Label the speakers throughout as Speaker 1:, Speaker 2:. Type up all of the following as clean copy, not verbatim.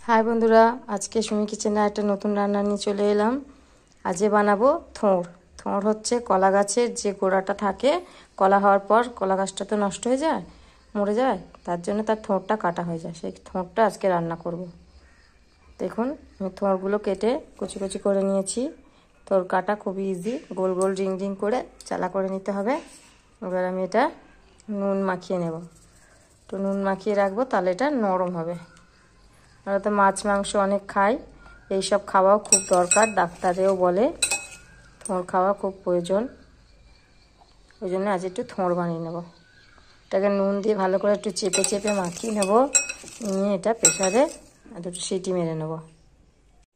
Speaker 1: High বন্ধুরা, আজকে সুমি কিচেনে একটা নতুন রান্না নিয়ে চলে এলাম। আজকে বানাবো থোড়। থোড় হচ্ছে কলা গাছের যে গোড়াটা থাকে, কলা হওয়ার পর কলা গাছটা তো নষ্ট হয়ে যায়, মরে যায়, তার জন্য তার থোড়টা কাটা হয়ে যায়। সেই থোড়টা আজকে রান্না করব। দেখুন, আমি থোড়গুলো কেটে কুচি কুচি করে নিয়েছি। থোড় কাটা খুবই ইজি, গোল গোল রিং রিং করে চালা করে নিতে হবে। এবার আমি এটা নুন মাখিয়ে নেব। তো নুন মাখিয়ে রাখবো, তাহলে এটা নরম হবে। আমরা তো মাছ মাংস অনেক খাই, এইসব খাওয়াও খুব দরকার, ডাক্তারেও বলে থোড় খাওয়া খুব প্রয়োজন। ওই জন্য আজ একটু থোড় বানিয়ে নেব। এটাকে নুন দিয়ে ভালো করে একটু চেপে চেপে মাখিয়ে নেব, নিয়ে এটা প্রেসারে দুটো সিটি মেরে নেব।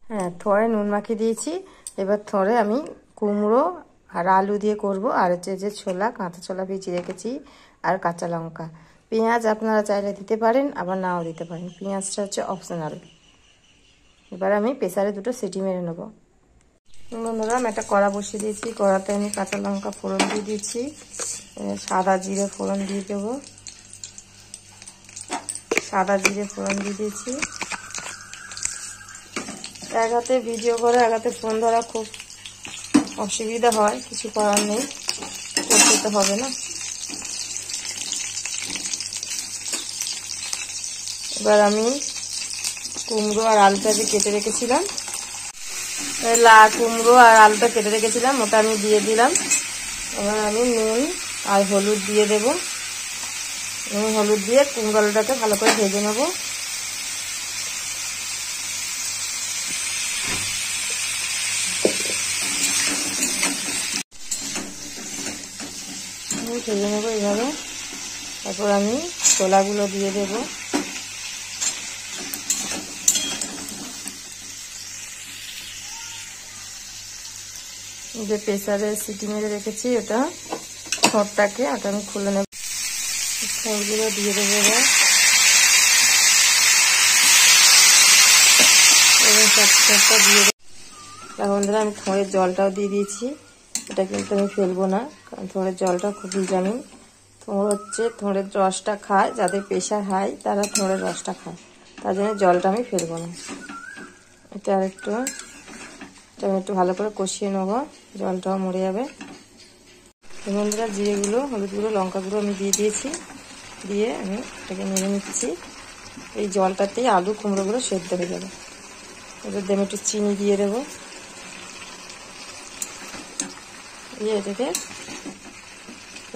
Speaker 1: হ্যাঁ, থোড়ে নুন মাখিয়ে দিয়েছি। এবার থোড়ে আমি কুমড়ো আর আলু দিয়ে করব, আর হচ্ছে যে ছোলা, কাঁচা ছোলা ভিজিয়ে রেখেছি, আর কাঁচা লঙ্কা। পেঁয়াজ আপনারা চাইলে দিতে পারেন, আবার নাও দিতে পারেন, পেঁয়াজটা হচ্ছে অপশনাল। এবার আমি প্রেসারে দুটো সিটি মেরে নেব। বন্ধুরা, আমি একটা কড়া বসিয়ে দিয়েছি। কড়াতে আমি কাঁচা লঙ্কা ফোড়ন দিয়ে দিয়েছি, সাদা জিরে ফোড়ন দিয়ে দেবো। সাদা জিরে ফোড়ন দিয়ে দিয়েছি। এক হাতে ভিডিও করে এক হাতে ফোন ধরা খুব অসুবিধা হয়, কিছু করার নেই, করতে তো হবে না। এবার আমি কুমড়ো আর আলুটা যে কেটে রেখেছিলাম, কুমড়ো আর আলুটা কেটে রেখেছিলাম, ওটা আমি দিয়ে দিলাম। এবার আমি নুন আর হলুদ দিয়ে দেব। নুন হলুদ দিয়ে কুমড়ো আলুটাকে ভালো করে ভেজে নেব। ভেজে নেবো এইভাবে। তারপর আমি ছোলাগুলো দিয়ে দেব। যে প্রেসারে সিটি মেরে রেখেছি ওটা, থোড়টাকে ওটা আমি খুলে নেব। থোড়গুলো দিয়ে দেবো এবার। থোড়টা দিয়ে দেবো। বন্ধুরা, আমি থোড়ের জলটাও দিয়ে দিয়েছি। এটা কিন্তু আমি ফেলবো না, কারণ থোড়ের জলটা খুব ভিটামিন। থোড় হচ্ছে, থোড়ের রসটা খায় যাদের প্রেশার হাই, তারা থোড়ের রসটা খায়, তার জন্য জলটা আমি ফেলবো না। এটা একটু ভালো করে কষিয়ে নেবো, জলটাও মরে যাবে। বন্ধুরা, জিরেগুলো, হলুদগুলো, লঙ্কাগুলো আমি দিয়ে দিয়েছি। দিয়ে আমি এটাকে নেড়ে নিচ্ছি। এই জলটাতেই আলু কুমড়োগুলো সেদ্ধ হয়ে যাবে। এবার আমি একটু চিনি দিয়ে দেবো। দিয়ে এটাকে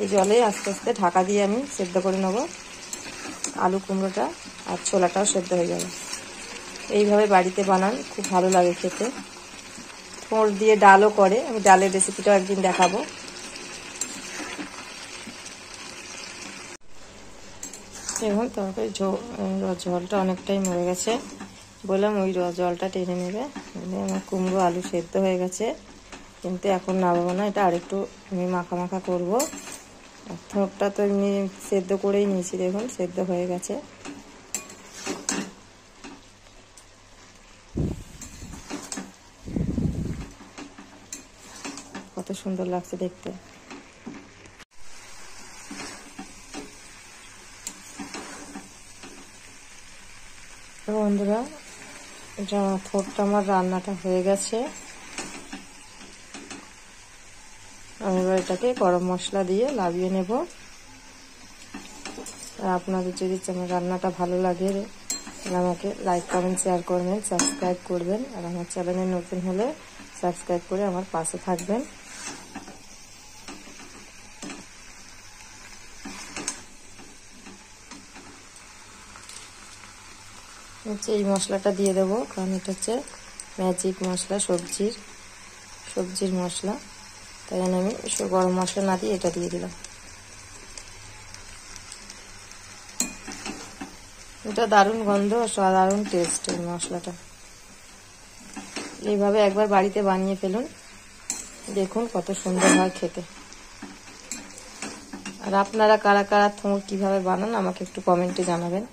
Speaker 1: এই জলে আস্তে আস্তে ঢাকা দিয়ে আমি সেদ্ধ করে নেব। আলু কুমড়োটা আর ছোলাটাও সেদ্ধ হয়ে যাবে। এইভাবে বাড়িতে বানান, খুব ভালো লাগে খেতে। থোড় দিয়ে ডালও করে, আমি ডালের রেসিপিটাও একদিন দেখাবো। এখন তরকারি জলটা অনেকটাই মরে গেছে, বললাম ওই জলটা টেনে নেবে। আমার কুমড়ো আলু সেদ্ধ হয়ে গেছে, কিন্তু এখন নামাবো না, এটা আরেকটু আমি মাখা মাখা করবো। থোড়টা তো এমনি সেদ্ধ করেই নিয়েছি, দেখুন সেদ্ধ হয়ে গেছে। কত সুন্দর লাগছে দেখতে। বন্ধুরা, এটা থোড়টা আমার রান্নাটা হয়ে গেছে। আমি এবার এটাকে গরম মশলা দিয়ে লাগিয়ে নেব। আর আপনাদের যদি আমার রান্নাটা ভালো লাগে, তাহলে আমাকে লাইক কমেন্ট শেয়ার করবেন, সাবস্ক্রাইব করবেন। আর আমার চ্যানেলে নতুন হলে সাবস্ক্রাইব করে আমার পাশে থাকবেন। হচ্ছে এই মশলাটা দিয়ে দেবো, কারণ এটা হচ্ছে ম্যাজিক মশলা, সবজির মশলা, তাই জন্য আমি গরম মশলা না দিয়ে এটা দিয়ে দিলাম। এটা দারুণ গন্ধ, দারুণ টেস্ট এই মশলাটা। এইভাবে একবার বাড়িতে বানিয়ে ফেলুন, দেখুন কত সুন্দর হয় খেতে। আর আপনারা কারা কারা থোড় কিভাবে বানান আমাকে একটু কমেন্টে জানাবেন।